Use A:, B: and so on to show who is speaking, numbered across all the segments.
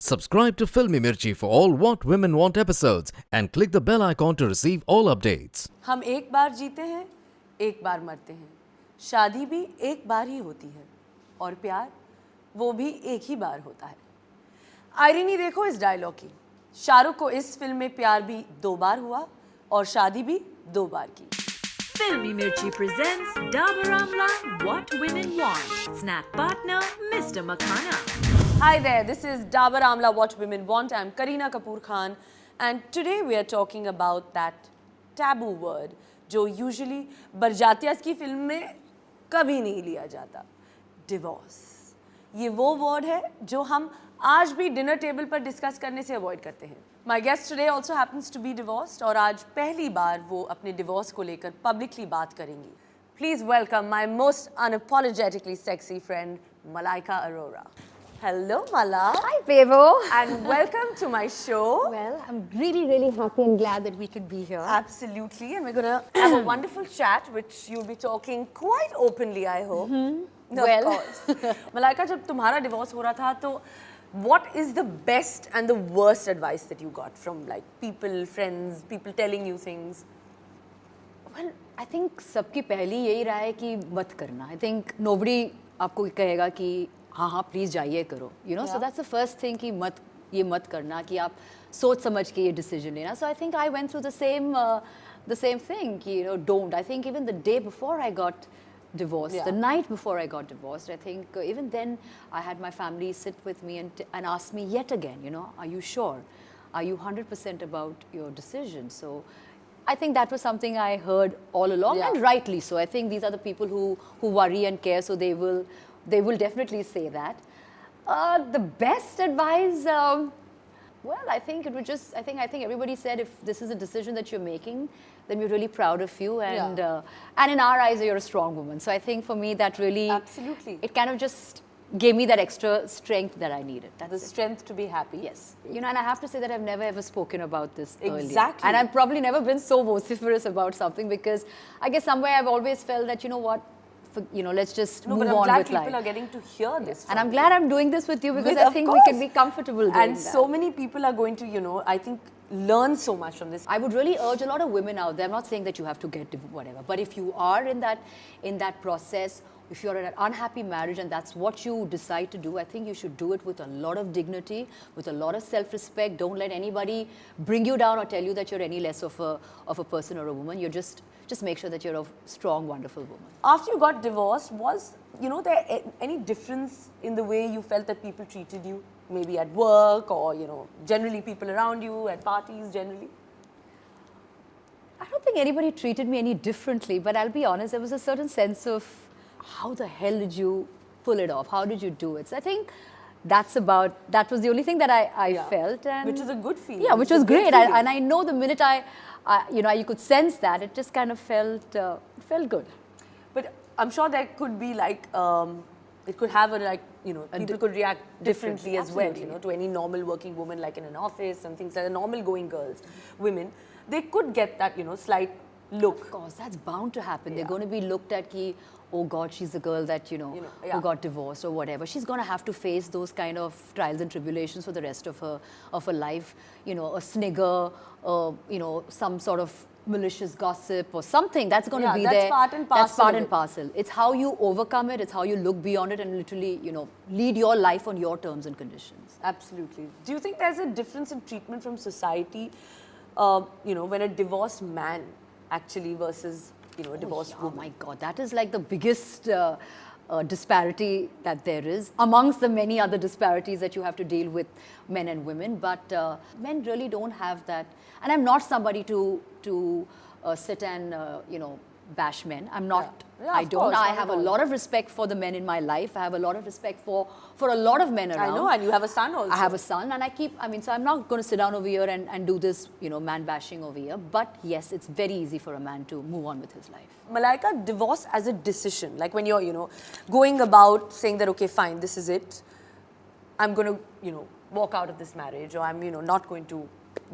A: Subscribe to Filmy Mirchi for all What Women Want episodes and click the bell icon to receive all updates.
B: हम एक बार जीते हैं, एक बार मरते हैं। शादी भी एक बार ही होती है और प्यार वो भी एक ही बार होता है। आयरनी देखो इस डायलॉग की। शाहरुख को इस फिल्म में प्यार भी 2 बार हुआ और शादी भी 2 बार की।
C: Filmy Mirchi presents Dabur Amla What Women Want. Snack partner Mr. Makhana.
B: Hi there, this is Dabur Amla What Women Want. I'm Kareena Kapoor Khan and today we are talking about that taboo word जो usually बरजातियास की film में कभी नहीं लिया जाता, divorce. ये वो word है जो हम आज भी डिनर टेबल पर डिस्कस करने से अवॉइड करते हैं। My guest today also happens to be divorced और आज पहली बार वो अपने डिवोर्स को लेकर पब्लिकली बात करेंगी। Please welcome my most unapologetically sexy friend Malaika Arora. Hello, Mala.
D: Hi, Bevo.
B: And welcome to my show.
D: Well, I'm really happy and glad that we could be here.
B: Absolutely. And we're going to have a wonderful chat, which you'll be talking quite openly, I hope. No,
D: Well.
B: of course. Malaika, जब तुम्हारा divorce हो रहा था, तो what is the best and the worst advice that you got from like people, friends, people telling you things?
D: Well, I think सबकी पहली यही राय है कि मत करना. I think nobody आपको कहेगा कि हाँ प्लीज जाइए करो. You know, so that's the first thing कि ये मत करना कि आप सोच समझ के ये decision लेना. So I think I went through the same thing कि don't. I think even the day before I got divorced, the night before I got divorced, I think even then I had my family sit with me and ask me yet again, are you sure? Are you 100% about your decision? So I think that was something I heard all along, and rightly so. I think these are the people who worry and care, so they will definitely say that. The best advice, well, I think it would just, I think everybody said if this is a decision that you're making, then we're really proud of you, and in our eyes, you're a strong woman. So I think for me, that really,
B: absolutely,
D: it kind of just gave me that extra strength that I needed. That's
B: the strength to be happy.
D: Yes. And I have to say that I've never ever spoken about this earlier.
B: Exactly.
D: And I've probably never been so vociferous about something because I guess somewhere I've always felt that, let's just move on with life.
B: I'm glad people are getting to hear this.
D: And I'm glad I'm doing this with you because I think we can be comfortable doing
B: and
D: that.
B: So many people are going to, I think, learn so much from this.
D: I would really urge a lot of women out there. I'm not saying that you have to get whatever, but if you are in that process, if you're in an unhappy marriage and that's what you decide to do, I think you should do it with a lot of dignity, with a lot of self-respect. Don't let anybody bring you down or tell you that you're any less of a person or a woman. You're just make sure that you're a strong, wonderful woman.
B: After you got divorced, was there any difference in the way you felt that people treated you? Maybe at work or, generally people around you, at parties generally?
D: I don't think anybody treated me any differently, but I'll be honest, there was a certain sense of how the hell did you pull it off? How did you do it? So I think that was the only thing that I felt. And
B: which is a good feeling.
D: Yeah, which was great. And I know the minute you could sense that, it just kind of felt good.
B: But I'm sure there could be it could have people could react differently as well, to any normal working woman, like in an office and things like that, normal going women, they could get that, slight look.
D: Of course, that's bound to happen. They're going to be looked at oh God, she's a girl that, who got divorced or whatever. She's going to have to face those kind of trials and tribulations for the rest of her life. A snigger, some sort of malicious gossip or something that's going to be
B: that's
D: there.
B: Part and parcel.
D: That's part and parcel. It's how you overcome it. It's how you look beyond it and literally, lead your life on your terms and conditions.
B: Absolutely. Do you think there's a difference in treatment from society, when a divorced man actually versus, a divorced woman?
D: Oh my God, that is like the biggest disparity that there is amongst the many other disparities that you have to deal with men and women. But men really don't have that. And I'm not somebody to sit and, bash men. I'm not. I don't. I have a lot of respect for the men in my life. I have a lot of respect for a lot of men around.
B: I know, and you have a son also.
D: I have a son, and so I'm not going to sit down over here and do this, man bashing over here. But yes, it's very easy for a man to move on with his life.
B: Malaika, divorce as a decision, like when you're, going about saying that, okay, fine, this is it. I'm going to, walk out of this marriage, or I'm, not going to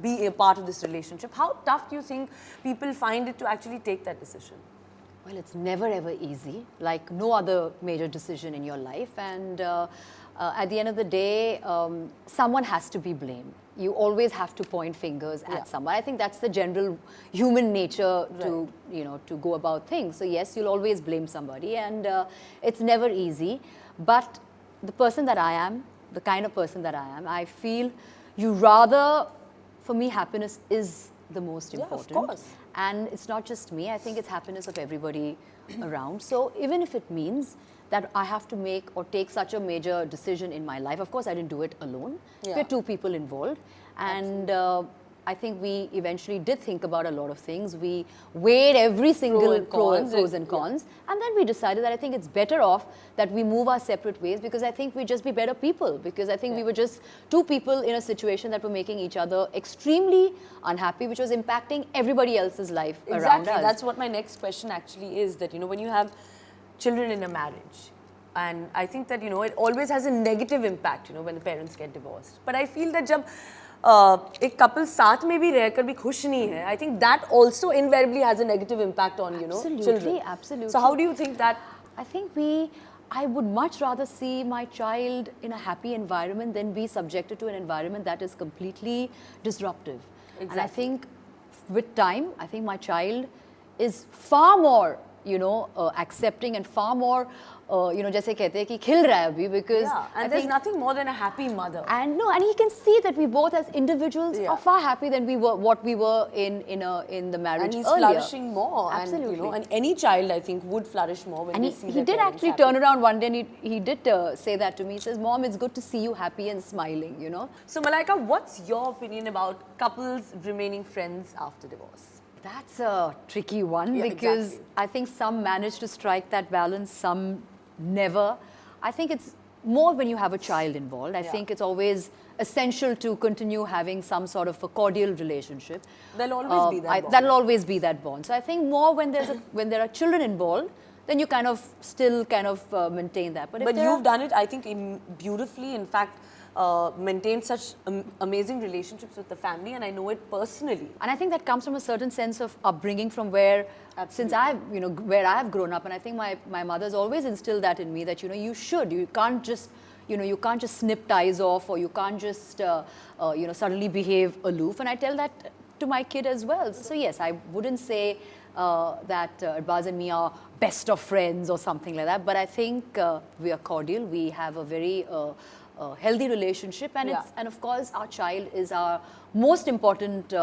B: be a part of this relationship. How tough do you think people find it to actually take that decision?
D: Well, it's never ever easy, like no other major decision in your life. And at the end of the day, someone has to be blamed. You always have to point fingers at someone. I think that's the general human nature to, you know, to go about things. So yes, you'll always blame somebody, and it's never easy. But the person that I am, the kind of person that I am, I feel you rather, for me, happiness is the most important.
B: of course.
D: And it's not just me, I think it's happiness of everybody around. So even if it means that I have to make or take such a major decision in my life, of course I didn't do it alone.
B: Yeah.
D: We're two people involved. And I think we eventually did think about a lot of things. We weighed every single pros and cons. And then we decided that I think it's better off that we move our separate ways, because I think we'd just be better people. Because I think we were just two people in a situation that were making each other extremely unhappy, which was impacting everybody else's life around
B: Exactly.
D: us.
B: That's what my next question actually is, that, you know, when you have children in a marriage, and I think that, you know, it always has a negative impact, you know, when the parents get divorced. But I feel that जब एक couple साथ में भी रहकर भी खुश नहीं है, I think that also invariably has a negative impact on, you know, children.
D: Absolutely.
B: So how do you think that?
D: I think I would much rather see my child in a happy environment than be subjected to an environment that is completely disruptive. And I
B: Exactly.
D: think with time, I think my child is far more, you know, accepting and far more, you know, जैसे कहते हैं कि खिल रहा है अभी, because
B: Yeah,
D: I
B: and there's
D: think,
B: nothing more than a happy mother.
D: and he can see that we both as individuals
B: Yeah.
D: are far happy than we were what we were in the marriage
B: And he's
D: earlier.
B: flourishing more.
D: Absolutely.
B: And, you know, and any child, I think, would flourish more when
D: And
B: they see
D: he
B: their
D: did
B: parents
D: actually
B: happy.
D: turn around one day and he did say that to me. He says, Mom, it's good to see you happy and smiling, you know.
B: So, Malaika, what's your opinion about couples remaining friends after divorce?
D: That's a tricky one,
B: Yeah,
D: because
B: exactly.
D: I think some manage to strike that balance, some never. I think it's more when you have a child involved. I
B: Yeah.
D: think it's always essential to continue having some sort of a cordial relationship.
B: There'll always be that bond.
D: That'll always be that bond. So I think more when when there are children involved, then you kind of still kind of maintain that. But if
B: But
D: there
B: you've
D: are,
B: done it, I think, beautifully. In fact, maintained such amazing relationships with the family, and I know it personally.
D: And I think that comes from a certain sense of upbringing from where, since I've, you know, where I've grown up. And I think my mother's always instilled that in me, that, you know, you can't just, you know, you can't just snip ties off, or you can't just, you know, suddenly behave aloof. And I tell that to my kid as well. So yes, I wouldn't say that Arbaz and me are best of friends or something like that. But I think we are cordial. We have a very healthy relationship, and
B: Yeah.
D: and of course our child is our most important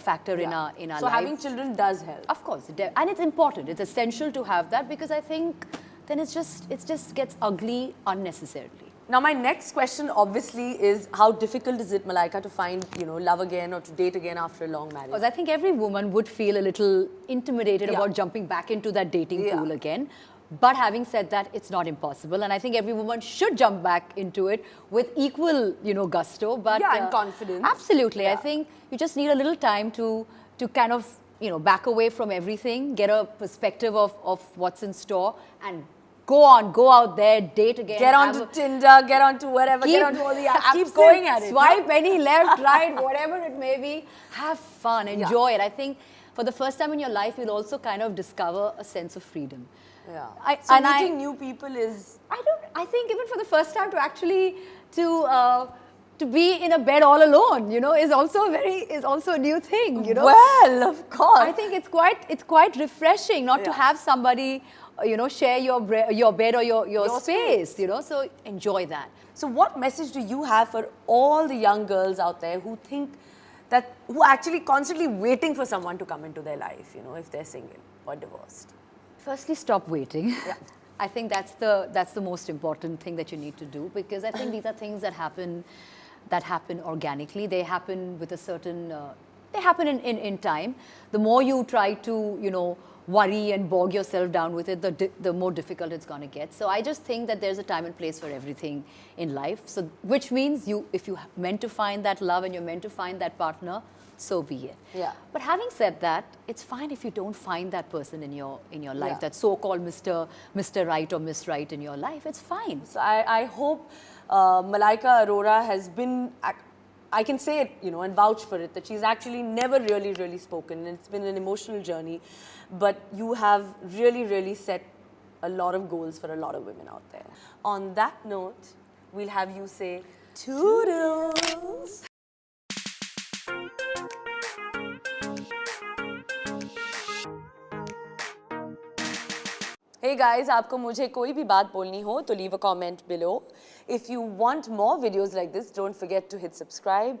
D: factor in our
B: So
D: life.
B: having children does help.
D: Of course, and it's important. It's essential to have that, because I think then it just gets ugly unnecessarily.
B: Now, my next question obviously is, how difficult is it, Malaika, to find, you know, love again or to date again after a long marriage?
D: Because I think every woman would feel a little intimidated
B: Yeah.
D: about jumping back into that dating
B: Yeah.
D: pool again. But having said that, it's not impossible, and I think every woman should jump back into it with equal, you know, gusto. But
B: Yeah, and confidence.
D: Absolutely, I
B: Yeah.
D: think you just need a little time to kind of, you know, back away from everything, get a perspective of what's in store, and go out there, date again.
B: Get
D: have
B: onto
D: a-
B: Tinder, get onto whatever, get onto all the apps, keep going at it.
D: Swipe any left, right, whatever it may be. Have fun, enjoy it. I think for the first time in your life, you'll also kind of discover a sense of freedom.
B: Yeah. So meeting new people is...
D: I think even for the first time to actually to be in a bed all alone, you know, is also a new thing, you know.
B: Well, of course.
D: I think it's quite refreshing not to
B: Yeah.
D: have somebody, you know, share your bed or your space, you know. So enjoy that.
B: So what message do you have for all the young girls out there who think that, who are actually constantly waiting for someone to come into their life, you know, if they're single or divorced?
D: Firstly, stop waiting. I think that's the most important thing that you need to do, because I think these are things that happen organically. They happen with a certain, they happen in time. The more you try to, you know, worry and bog yourself down with it, the more difficult it's going to get. So I just think that there's a time and place for everything in life. So which means if you meant to find that love and you're meant to find that partner, so be it.
B: Yeah.
D: But having said that, it's fine if you don't find that person in your life, that so-called Mr. Right or Miss Right in your life. It's fine.
B: So I hope Malaika Arora has been, I can say it, you know, and vouch for it, that she's actually never really spoken, and it's been an emotional journey. But you have really set a lot of goals for a lot of women out there. On that note, we'll have you say toodles. Hey guys, आपको मुझे कोई भी बात बोलनी हो तो leave a comment below. If you want more videos like this, don't forget to hit subscribe.